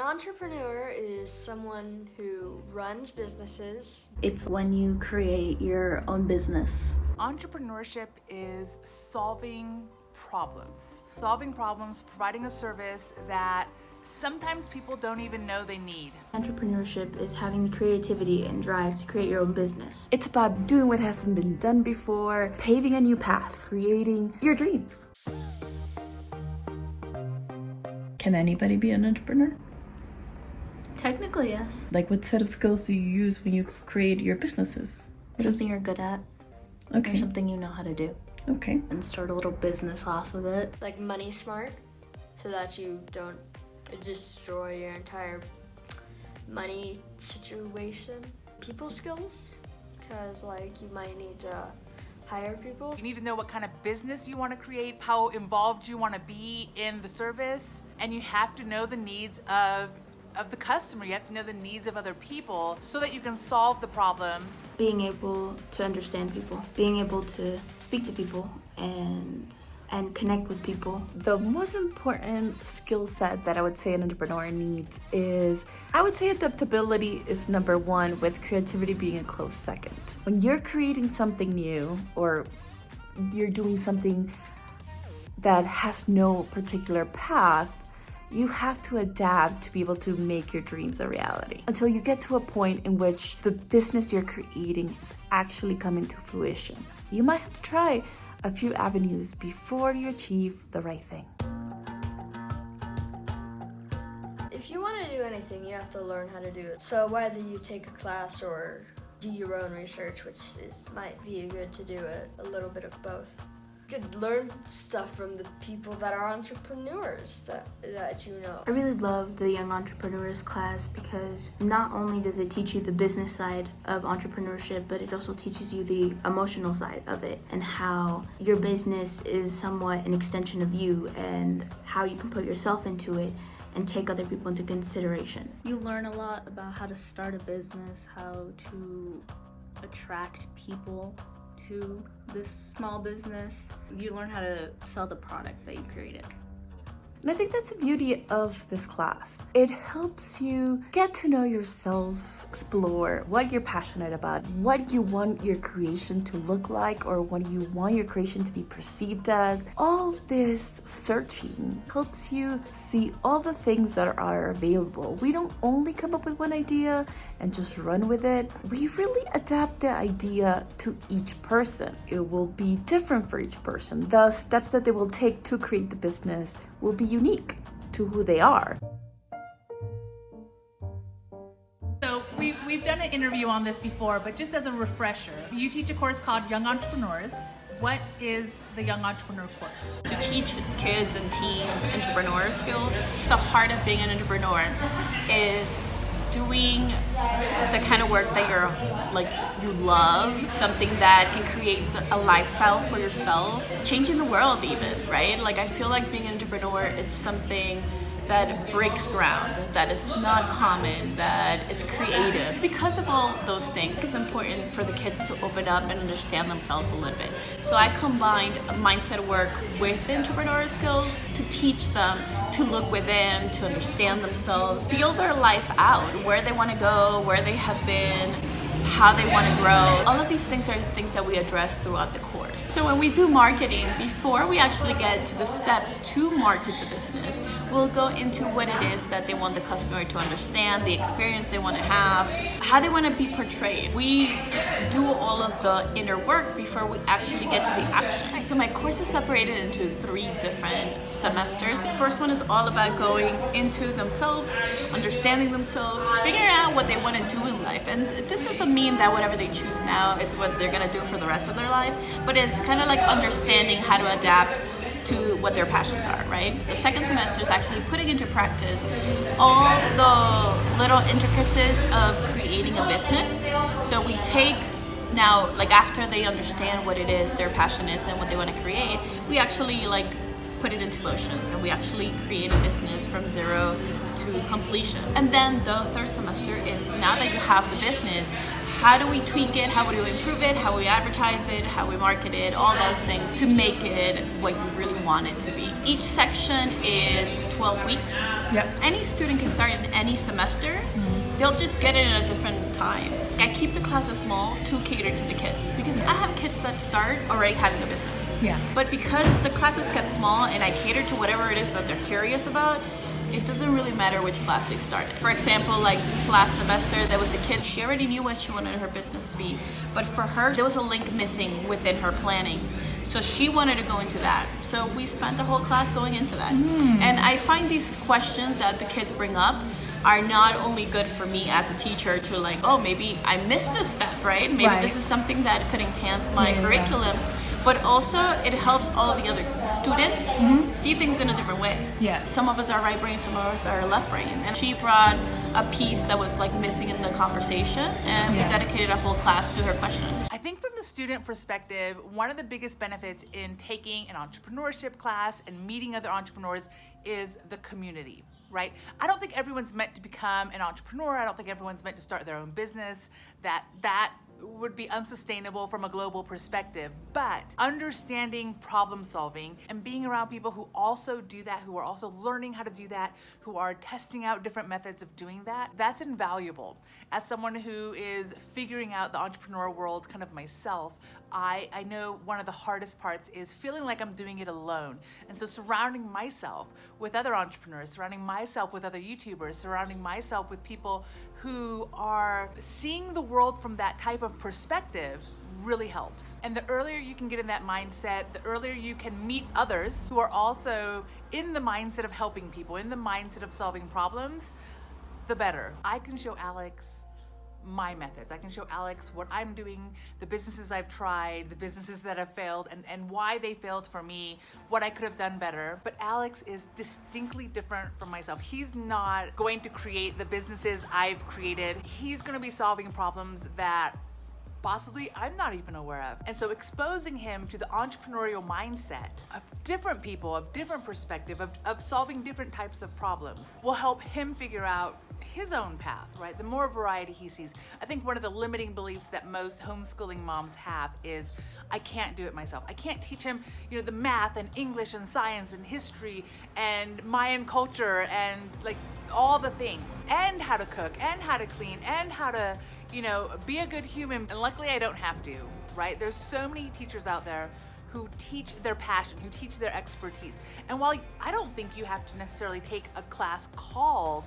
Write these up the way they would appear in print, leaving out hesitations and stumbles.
An entrepreneur is someone who runs businesses. It's when you create your own business. Entrepreneurship is solving problems. Solving problems, providing a service that sometimes people don't even know they need. Entrepreneurship is having the creativity and drive to create your own business. It's about doing what hasn't been done before, paving a new path, creating your dreams. Can anybody be an entrepreneur? Technically, yes. Like, what set of skills do you use when you create your businesses? Something you're good at. Okay. Or something you know how to do. Okay. And start a little business off of it. Like money smart, so that you don't destroy your entire money situation. People skills, because like you might need to hire people. You need to know what kind of business you want to create, how involved you want to be in the service, and you have to know the needs of the customer. You have to know the needs of other people so that you can solve the problems. Being able to understand people. Being able to speak to people and connect with people. The most important skill set that I would say an entrepreneur needs is, I would say adaptability is number one, with creativity being a close second. When you're creating something new or you're doing something that has no particular path, you have to adapt to be able to make your dreams a reality until you get to a point in which the business you're creating is actually coming to fruition. You might have to try a few avenues before you achieve the right thing. If you want to do anything, you have to learn how to do it. So whether you take a class or do your own research, which might be good to do a little bit of both. You could learn stuff from the people that are entrepreneurs that you know. I really love the Young Entrepreneurs class because not only does it teach you the business side of entrepreneurship, but it also teaches you the emotional side of it and how your business is somewhat an extension of you and how you can put yourself into it and take other people into consideration. You learn a lot about how to start a business, how to attract people to this small business. You learn how to sell the product that you created. And I think that's the beauty of this class. It helps you get to know yourself, explore what you're passionate about, what you want your creation to look like, or what you want your creation to be perceived as. All this searching helps you see all the things that are available. We don't only come up with one idea and just run with it. We really adapt the idea to each person. It will be different for each person. The steps that they will take to create the business will be unique to who they are. So we've done an interview on this before, but just as a refresher, you teach a course called Young Entrepreneurs. What is the Young Entrepreneur course? To teach kids and teens entrepreneur skills. The heart of being an entrepreneur is doing the kind of work that you love, something that can create a lifestyle for yourself, changing the world even, right? Like, I feel like being an entrepreneur, it's something that breaks ground, that is not common, that is creative. Because of all those things, it's important for the kids to open up and understand themselves a little bit. So I combined mindset work with entrepreneurial skills to teach them to look within, to understand themselves, feel their life out, where they want to go, where they have been, how they want to grow. All of these things are things that we address throughout the course. So when we do marketing, before we actually get to the steps to market the business, we'll go into what it is that they want the customer to understand, the experience they want to have, how they want to be portrayed. We do all of the inner work before we actually get to the action. So my course is separated into 3 different semesters. The first one is all about going into themselves, understanding themselves, figuring out what they want to do in life. And this doesn't mean that whatever they choose now, it's what they're going to do for the rest of their life, but it's kind of like understanding how to adapt to what their passions are, right? The second semester is actually putting into practice all the little intricacies of creating a business. So we take now, like, after they understand what it is, their passion is, and what they want to create, we actually put it into motion. So we actually create a business from zero to completion. And then the third semester is, now that you have the business, how do we tweak it, how do we improve it, how we advertise it, how we market it, all those things to make it what you really want it to be. Each section is 12 weeks. Yep. Any student can start in any semester. They'll just get it at a different time. I keep the classes small to cater to the kids because I have kids that start already having a business. Yeah. But because the classes kept small and I cater to whatever it is that they're curious about, it doesn't really matter which class they started. For example, like this last semester, there was a kid, she already knew what she wanted her business to be, but for her, there was a link missing within her planning. So she wanted to go into that. So we spent the whole class going into that. And I find these questions that the kids bring up are not only good for me as a teacher to like, oh, maybe I missed this step, right? Maybe Right. this is something that could enhance my Yeah. curriculum. But also it helps all the other students see things in a different way. Yes. Some of us are right brain, some of us are left brain. And she brought a piece that was like missing in the conversation, and Yeah. we dedicated a whole class to her questions. I think from the student perspective, one of the biggest benefits in taking an entrepreneurship class and meeting other entrepreneurs is the community, right? I don't think everyone's meant to become an entrepreneur. I don't think everyone's meant to start their own business. That would be unsustainable from a global perspective. But understanding problem solving and being around people who also do that, who are also learning how to do that, who are testing out different methods of doing that, that's invaluable. As someone who is figuring out the entrepreneur world kind of myself, I know one of the hardest parts is feeling like I'm doing it alone. And so surrounding myself with other entrepreneurs, surrounding myself with other YouTubers, surrounding myself with people who are seeing the world from that type of perspective really helps. And the earlier you can get in that mindset, the earlier you can meet others who are also in the mindset of helping people, in the mindset of solving problems, the better. I can show Alex my methods. I can show Alex what I'm doing, the businesses I've tried, the businesses that have failed, and why they failed for me, what I could have done better. But Alex is distinctly different from myself. He's not going to create the businesses I've created. He's going to be solving problems that possibly I'm not even aware of. And so exposing him to the entrepreneurial mindset of different people, of different perspective, of solving different types of problems will help him figure out his own path, right? The more variety he sees. I think one of the limiting beliefs that most homeschooling moms have is, I can't do it myself. I can't teach him, the math and English and science and history and Mayan culture and like all the things, and how to cook and how to clean and how to, be a good human. And luckily I don't have to, right? There's so many teachers out there who teach their passion, who teach their expertise. And while I don't think you have to necessarily take a class called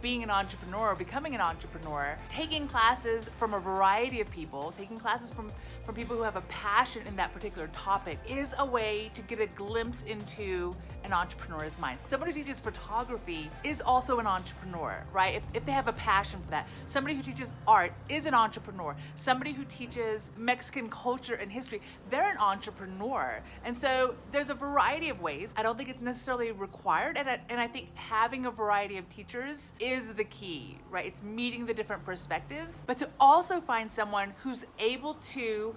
being an entrepreneur, becoming an entrepreneur, taking classes from a variety of people, taking classes from people who have a passion in that particular topic is a way to get a glimpse into an entrepreneur's mind. Someone who teaches photography is also an entrepreneur, right? If they have a passion for that. Somebody who teaches art is an entrepreneur. Somebody who teaches Mexican culture and history, they're an entrepreneur. And so there's a variety of ways. I don't think it's necessarily required, and I think having a variety of teachers is the key, right? It's meeting the different perspectives, but to also find someone who's able to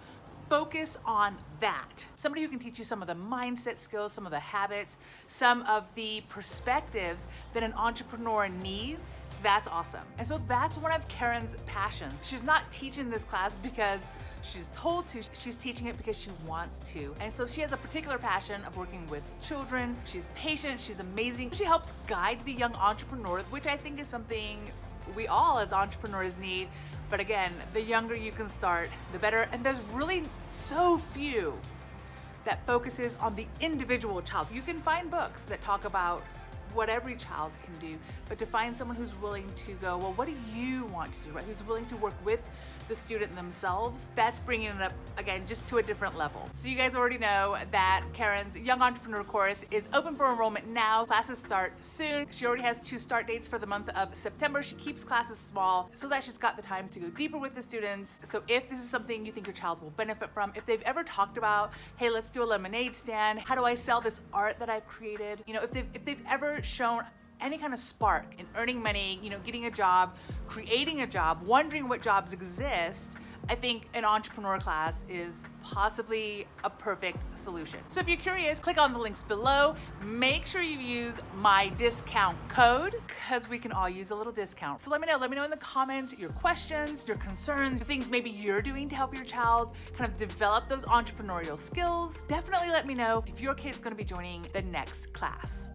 focus on that. Somebody who can teach you some of the mindset skills, some of the habits, some of the perspectives that an entrepreneur needs. That's awesome. And so that's one of Karen's passions. She's not teaching this class because she's told to, she's teaching it because she wants to. And so she has a particular passion of working with children. She's patient, she's amazing. She helps guide the young entrepreneur, which I think is something we all as entrepreneurs need. But again, the younger you can start, the better. And there's really so few that focuses on the individual child. You can find books that talk about what every child can do, but to find someone who's willing to go, well, what do you want to do, right? Who's willing to work with the student themselves, that's bringing it up, again, just to a different level. So you guys already know that Karen's Young Entrepreneur course is open for enrollment now. Classes start soon. She already has 2 start dates for the month of September. She keeps classes small so that she's got the time to go deeper with the students. So if this is something you think your child will benefit from, if they've ever talked about, hey, let's do a lemonade stand, how do I sell this art that I've created? If they've ever shown any kind of spark in earning money, getting a job, creating a job, wondering what jobs exist, I think an entrepreneur class is possibly a perfect solution. So if you're curious, click on the links below. Make sure you use my discount code because we can all use a little discount. So let me know in the comments your questions, your concerns, the things maybe you're doing to help your child kind of develop those entrepreneurial skills. Definitely let me know if your kid's gonna be joining the next class.